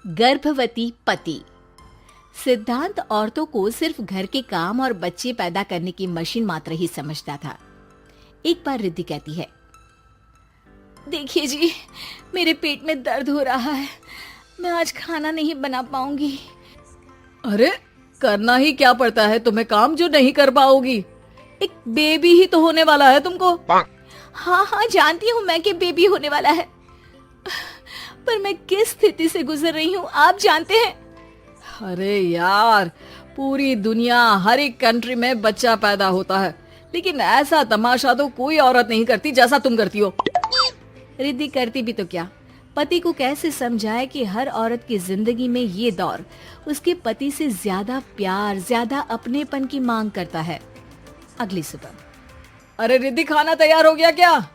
गर्भवती पति। सिद्धांत औरतों को सिर्फ घर के काम और बच्चे पैदा करने की मशीन मात्र ही समझता था। एक बार रिद्धि कहती है, देखिए जी, मेरे पेट में दर्द हो रहा है, मैं आज खाना नहीं बना पाऊंगी। अरे करना ही क्या पड़ता है तुम्हें काम जो नहीं कर पाओगी? एक बेबी ही तो होने वाला है तुमको। हाँ हाँ जानती हूँ मैं कि बेबी होने वाला है, पर मैं किस स्थिति से गुजर रही हूँ आप जानते हैं। अरे यार, पूरी दुनिया हर एक कंट्री में बच्चा पैदा होता है, लेकिन ऐसा तमाशा तो कोई औरत नहीं करती जैसा तुम करती हो। रिद्धि करती भी तो क्या, पति को कैसे समझाए कि हर औरत की जिंदगी में ये दौर उसके पति से ज्यादा प्यार, ज्यादा अपनेपन की मांग करता है। अगली सुबह, अरे रिद्धि, खाना तैयार हो गया क्या?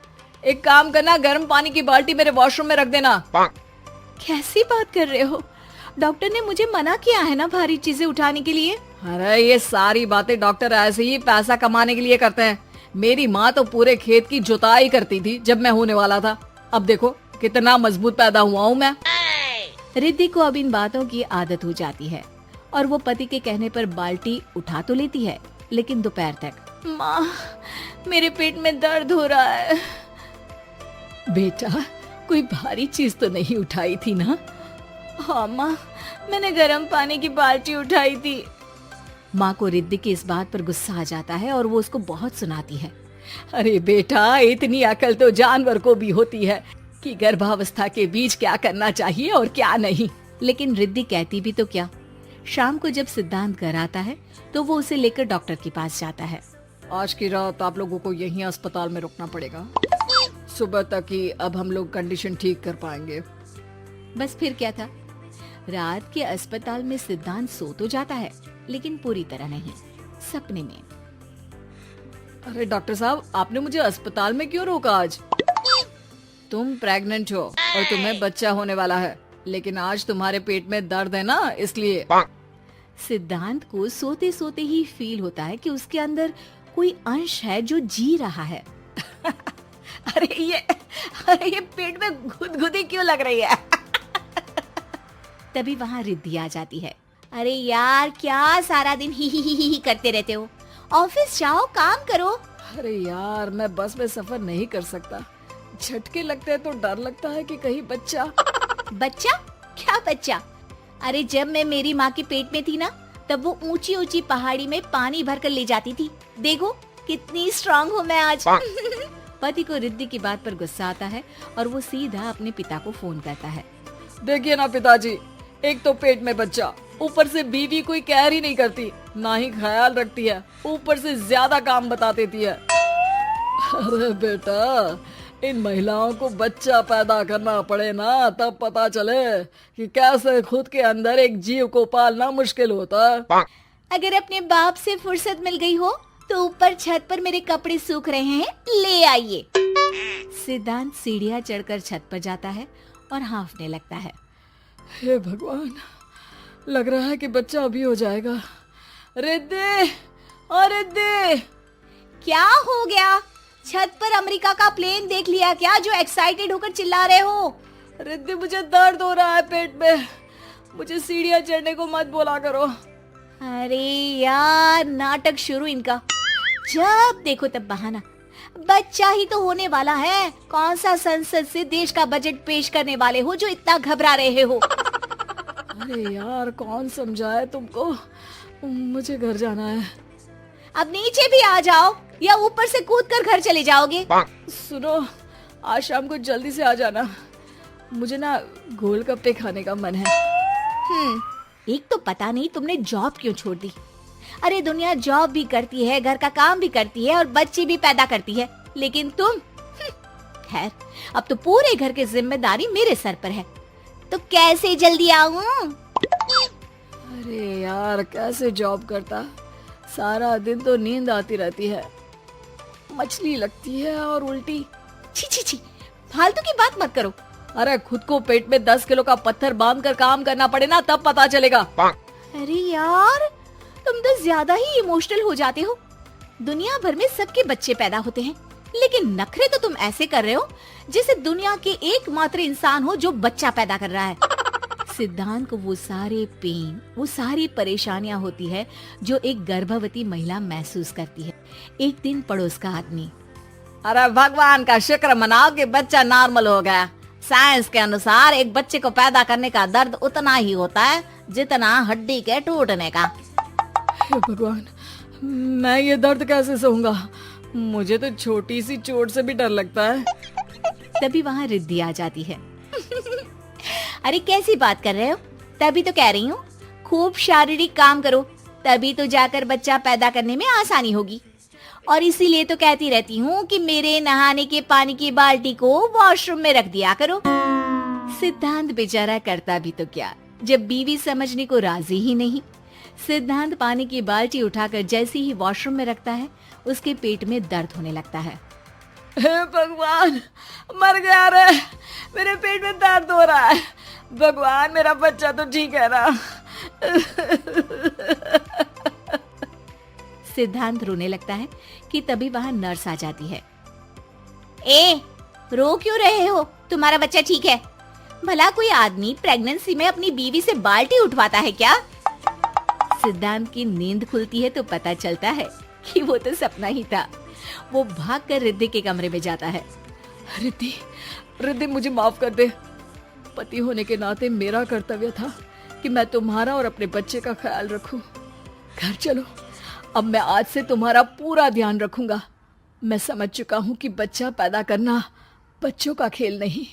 एक काम करना, गर्म पानी की बाल्टी मेरे वॉशरूम में रख देना। कैसी बात कर रहे हो? डॉक्टर ने मुझे मना किया है ना भारी चीजें उठाने के लिए। अरे ये सारी बातें डॉक्टर ऐसे ही पैसा कमाने के लिए करते हैं। मेरी माँ तो पूरे खेत की जुताई करती थी जब मैं होने वाला था। अब देखो कितना मजबूत पैदा हुआ हूँ मैं। रिद्धि को अब इन बातों की आदत हो जाती है और वो पति के कहने पर बाल्टी उठा तो लेती है, लेकिन दोपहर तक, माँ मेरे पेट में दर्द हो रहा है। बेटा, कोई भारी चीज तो नहीं उठाई थी ना? हाँ माँ, मैंने गर्म पानी की बाल्टी उठाई थी। माँ को रिद्धि की इस बात पर गुस्सा आ जाता है और वो उसको बहुत सुनाती है। अरे बेटा, इतनी अकल तो जानवर को भी होती है कि गर्भावस्था के बीच क्या करना चाहिए और क्या नहीं। लेकिन रिद्धि कहती भी तो क्या। शाम को जब सिद्धांत घर आता है तो वो उसे लेकर डॉक्टर के पास जाता है। आज की रात आप लोगों को यहीं अस्पताल में रुकना पड़ेगा, सुबह तक ही अब हम लोग कंडीशन ठीक कर पाएंगे। बस फिर क्या था, रात के अस्पताल में सिद्धांत सो तो जाता है, लेकिन पूरी तरह नहीं, सपने में। अरे डॉक्टर साहब, आपने मुझे अस्पताल में क्यों रोका आज? तुम प्रेग्नेंट हो और तुम्हें बच्चा होने वाला है, लेकिन आज तुम्हारे पेट में दर्द है ना, इसलिए। सिद्धांत को सोते सोते ही फील होता है कि उसके अंदर कोई अंश है जो जी रहा है। अरे ये पेट में गुदगुदी क्यों लग रही है? तभी वहाँ रिद्धि आ जाती है। अरे यार, क्या सारा दिन ही करते रहते हो? ऑफिस जाओ, काम करो। अरे यार, मैं बस में सफर नहीं कर सकता। झटके लगते हैं तो डर लगता है कि कहीं बच्चा। बच्चा? क्या बच्चा? अरे जब मैं मेरी माँ के पेट में थी ना, तब वो ऊंची ऊंची पहाड़ी में पानी भर कर ले जाती थी। देखो कितनी स्ट्रांग हूँ मैं आज। पति को रिद्धि की बात पर गुस्सा आता है और वो सीधा अपने पिता को फोन करता है। देखिए ना पिताजी, एक तो पेट में बच्चा, ऊपर से बीवी कोई केयर ही नहीं करती, ना ही ख्याल रखती है, ऊपर से ज्यादा काम बता देती है। अरे बेटा, इन महिलाओं को बच्चा पैदा करना पड़े ना, तब पता चले कि कैसे खुद के अंदर एक जीव को पालना मुश्किल होता है। अगर अपने बाप से फुर्सत मिल गई हो तो ऊपर छत पर मेरे कपड़े सूख रहे हैं, ले आइए। सिद्धांत सीढ़ियां चढ़कर छत पर जाता है और हाँफने लगता है। हे भगवान, लग रहा है कि बच्चा अभी हो जाएगा। रिद्धि, ओ रिद्धि! क्या हो गया? छत पर अमेरिका का प्लेन देख लिया क्या जो एक्साइटेड होकर चिल्ला रहे हो? रिद्धि, मुझे दर्द हो रहा है पेट में, मुझे सीढ़ियां चढ़ने को मत बोला करो। अरे यार, नाटक शुरू इनका, जब देखो तब बहाना। बच्चा ही तो होने वाला है, कौन सा संसद से देश का बजट पेश करने वाले हो जो इतना घबरा रहे हो? अरे यार, कौन समझाए तुमको, मुझे घर जाना है। अब नीचे भी आ जाओ या ऊपर से कूदकर घर चले जाओगे? सुनो, आज शाम को जल्दी से आ जाना, मुझे ना गोलगप्पे खाने का मन है। एक तो पता नहीं तुमने जॉब क्यों छोड़ दी। अरे दुनिया जॉब भी करती है, घर का काम भी करती है और बच्चे भी पैदा करती है, लेकिन तुम, खैर अब तो पूरे घर की जिम्मेदारी मेरे सर पर है, तो कैसे जल्दी आऊं? अरे यार, कैसे जॉब करता, सारा दिन तो नींद आती रहती है, मछली लगती है और उल्टी। छी छी छी, फालतू की बात मत करो। अरे खुद को पेट में 10 किलो का पत्थर बांधकर काम करना पड़े ना, तब पता चलेगा। अरे यार, तुम तो ज्यादा ही इमोशनल हो जाते हो। दुनिया भर में सबके बच्चे पैदा होते हैं, लेकिन नखरे तो तुम ऐसे कर रहे हो जैसे दुनिया के एकमात्र इंसान हो जो बच्चा पैदा कर रहा है। सिद्धांत को वो सारे पेन, वो सारी परेशानियां होती है जो एक गर्भवती महिला महसूस करती है। एक दिन पड़ोस का आदमी, अरे भगवान का शुक्र मनाओ कि बच्चा नॉर्मल हो गया। साइंस के अनुसार एक बच्चे को पैदा करने का दर्द उतना ही होता है जितना हड्डी के टूटने का। हे भगवान, मैं ये दर्द कैसे सहूंगा? मुझे तो छोटी सी चोट से भी डर लगता है। तभी वहाँ रिद्धि आ जाती है। अरे कैसी बात कर रहे हो? तभी तो कह रही हूँ, खूब शारीरिक काम करो, तभी तो जाकर बच्चा पैदा करने में आसानी होगी। और इसीलिए तो कहती रहती हूँ कि मेरे नहाने के पानी की बाल्टी को वॉशरूम में रख दिया करो। सिद्धांत बेचारा करता भी तो क्या, जब बीवी समझने को राजी ही नहीं। सिद्धांत पानी की बाल्टी उठाकर जैसे ही वॉशरूम में रखता है, उसके पेट में दर्द होने लगता है। हे भगवान, मर गया रे, मेरे पेट में दर्द हो रहा है। भगवान, मेरा बच्चा तो ठीक है ना? सिद्धांत रोने लगता है कि तभी वहां नर्स आ जाती है। ए, रो क्यों रहे हो? तुम्हारा बच्चा ठीक है। भला कोई आदमी प्रेगनेंसी में अपनी बीवी से बाल्टी उठवाता है क्या? सिद्धांत की नींद खुलती है तो पता चलता है कि वो तो सपना ही था। वो भागकर रिद्धि के कमरे में जाता है। रिद्धि, रिद्धि मुझे माफ कर दे। पति होने के नाते मेरा कर्तव्य था कि मैं तुम्हारा और अपने बच्चे का ख्याल रखूं। घर चलो, अब मैं आज से तुम्हारा पूरा ध्यान रखूंगा। मैं समझ चुका हूं कि बच्चा पैदा करना बच्चों का खेल नहीं।